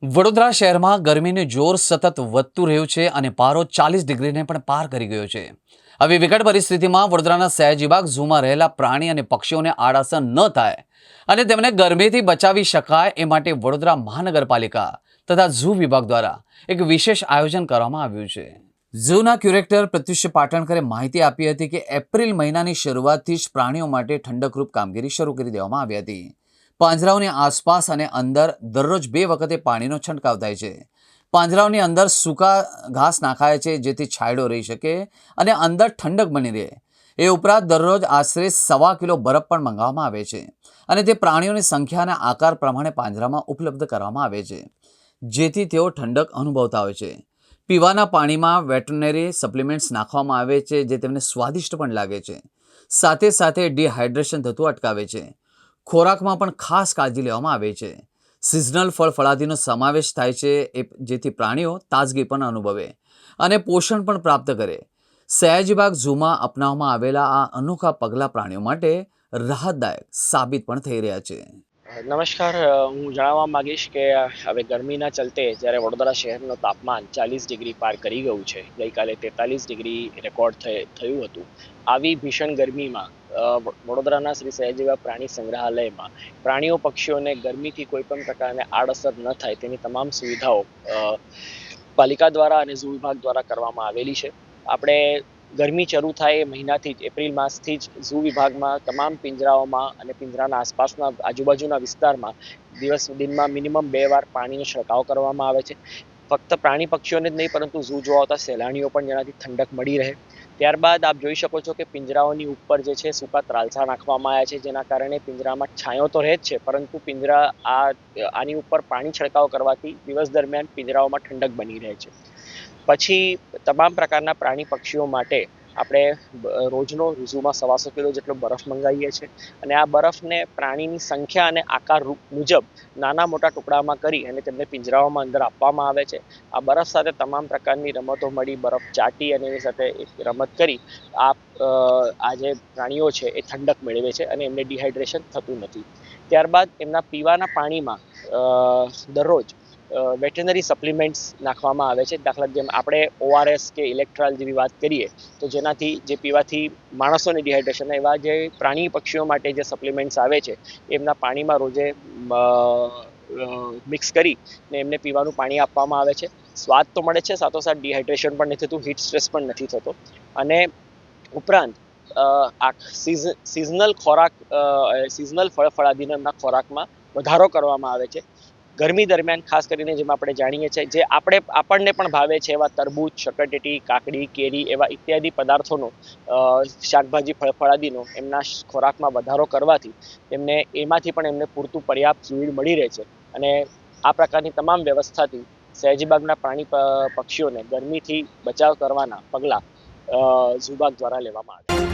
વડોદરા શહેરમાં ગરમીનું જોર સતત વધતું રહ્યું છે અને પારો 40 ડિગ્રીને પણ પાર કરી ગયો છે। આવી વિકટ પરિસ્થિતિમાં વડોદરાના સયાજીબાગ ઝૂમાં રહેલા પ્રાણી અને પક્ષીઓને આડઅસર ન થાય અને તેમને ગરમીથી બચાવી શકાય એ માટે વડોદરા મહાનગરપાલિકા તથા ઝૂ વિભાગ દ્વારા એક વિશેષ આયોજન કરવામાં આવ્યું છે। ઝૂના ક્યુરેટર પ્રત્યુષ પાટણકરે માહિતી આપી હતી કે એપ્રિલ મહિનાની શરૂઆતથી જ પ્રાણીઓ માટે ઠંડકરૂપ કામગીરી શરૂ કરી દેવામાં આવી હતી। પાંજરાઓની આસપાસ અને અંદર દરરોજ 2 વખતે પાણીનો છંટકાવ થાય છે। પાંજરાઓની અંદર સૂકા ઘાસ નાખાય છે જેથી છાંયડો રહી શકે અને અંદર ઠંડક બની રહે। એ ઉપરાંત દરરોજ આશરે 1.25 કિલો બરફ પણ મંગાવવામાં આવે છે અને તે પ્રાણીઓની સંખ્યા અને આકાર પ્રમાણે પાંજરામાં ઉપલબ્ધ કરવામાં આવે છે જેથી તેઓ ઠંડક અનુભવતા હોય છે। પીવાના પાણીમાં વેટરનરી સપ્લિમેન્ટ્સ નાખવામાં આવે છે જે તેમને સ્વાદિષ્ટ પણ લાગે છે। સાથે સાથે ડિહાઇડ્રેશન થતું અટકાવે છે। ખોરાકમાં પણ ખાસ કાળજી લેવામાં આવે છે। સિઝનલ ફળ ફળાદીનો સમાવેશ થાય છે જેથી પ્રાણીઓ તાજગી પણ અનુભવે અને પોષણ પણ પ્રાપ્ત કરે। સયાજીબાગ ઝૂમાં અપનાવવામાં આવેલા આ અનોખા પગલાં પ્રાણીઓ માટે રાહતદાયક સાબિત પણ થઈ રહ્યા છે। નમસ્કાર, હું જણાવવા માંગીશ કે હવે ગરમીના ચલતે જ્યારે વડોદરા શહેરનું તાપમાન 40 ડિગ્રી પાર કરી ગયું છે, ગઈકાલે 43 ડિગ્રી રેકોર્ડ થયું હતું। આવી ભીષણ ગરમીમાં વડોદરાના શ્રી સયાજીબાગ પ્રાણી સંગ્રહાલયમાં પ્રાણીઓ પક્ષીઓને ગરમીથી કોઈ પણ પ્રકારને આડઅસર ન થાય તેની તમામ સુવિધાઓ પાલિકા દ્વારા અને ઝૂ વિભાગ દ્વારા કરવામાં આવેલી છે। આપણે ગરમી શરૂ થાય એ મહિનાથી જ એપ્રિલ માસથી જ ઝૂ વિભાગમાં તમામ પિંજરાઓમાં અને પિંજરાના આસપાસના આજુબાજુના વિસ્તારમાં દિનમાં મિનિમમ 2 વાર પાણીનો છંટકાવ કરવામાં આવે છે। ફક્ત પ્રાણી પક્ષીઓને જ નહીં પરંતુ ઝૂ જોવા આવતા સહેલાણીઓ પણ જેનાથી ઠંડક મળી રહે। ત્યારબાદ આપ જોઈ શકો છો કે પિંજરાઓની ઉપર જે છે સૂકા ત્રાલસા નાખવામાં આવ્યા છે જેના કારણે પિંજરામાં છાંયો તો રહે જ છે પરંતુ પિંજરા આની ઉપર પાણી છંટકાવ કરવાથી દિવસ દરમિયાન પિંજરાઓમાં ઠંડક બની રહે છે। પછી તમામ પ્રકારના પ્રાણી પક્ષીઓ માટે આપણે રોજનો ઝૂમાં 125 કિલો જેટલો બરફ મંગાવીએ છીએ અને આ બરફને પ્રાણીની સંખ્યા અને આકાર મુજબ નાના મોટા ટુકડામાં કરી અને તેમને પિંજરાઓમાં અંદર આપવામાં આવે છે। આ બરફ સાથે તમામ પ્રકારની રમતો મળી, બરફ ચાટી અને એની સાથે એક રમત કરી આ જે પ્રાણીઓ છે એ ઠંડક મેળવે છે અને એમને ડિહાઇડ્રેશન થતું નથી। ત્યારબાદ એમના પીવાના પાણીમાં દરરોજ વેટરનરી સપ્લિમેન્ટ્સ નાખવામાં આવે છે। દાખલા જેમ આપણે ORS કે ઇલેક્ટ્રોલ જેવી વાત કરીએ તો જેનાથી જે પીવાથી માણસોને ડિહાઇડ્રેશન, એવા જે પ્રાણી પક્ષીઓ માટે જે સપ્લિમેન્ટ્સ આવે છે એમના પાણીમાં રોજે મિક્સ કરી ને એમને પીવાનું પાણી આપવામાં આવે છે। સ્વાદ તો મળે છે, સાથોસાથ ડિહાઇડ્રેશન પણ નથી થતું, હીટ સ્ટ્રેસ પણ નથી થતો અને ઉપરાંત સિઝનલ ખોરાક, સિઝનલ ફળ ફળાદીનો એમના ખોરાકમાં વધારો કરવામાં આવે છે। ગરમી દરમિયાન ખાસ કરીને જેમ આપણે જાણીએ છીએ જે આપણને પણ ભાવે છે એવા તરબૂચ, શક્કરટેટી, કાકડી, કેરી એવા ઇત્યાદિ પદાર્થોનો શાકભાજી ફળફળાદીનો એમના ખોરાકમાં વધારો કરવાથી એમાંથી પણ એમને પૂરતું પર્યાપ્ત ફ્લુઇડ મળી રહે છે અને આ પ્રકારની તમામ વ્યવસ્થાથી સયાજીબાગના પ્રાણી પક્ષીઓને ગરમીથી બચાવ કરવાના પગલાં ઝૂ વિભાગ દ્વારા લેવામાં આવે છે।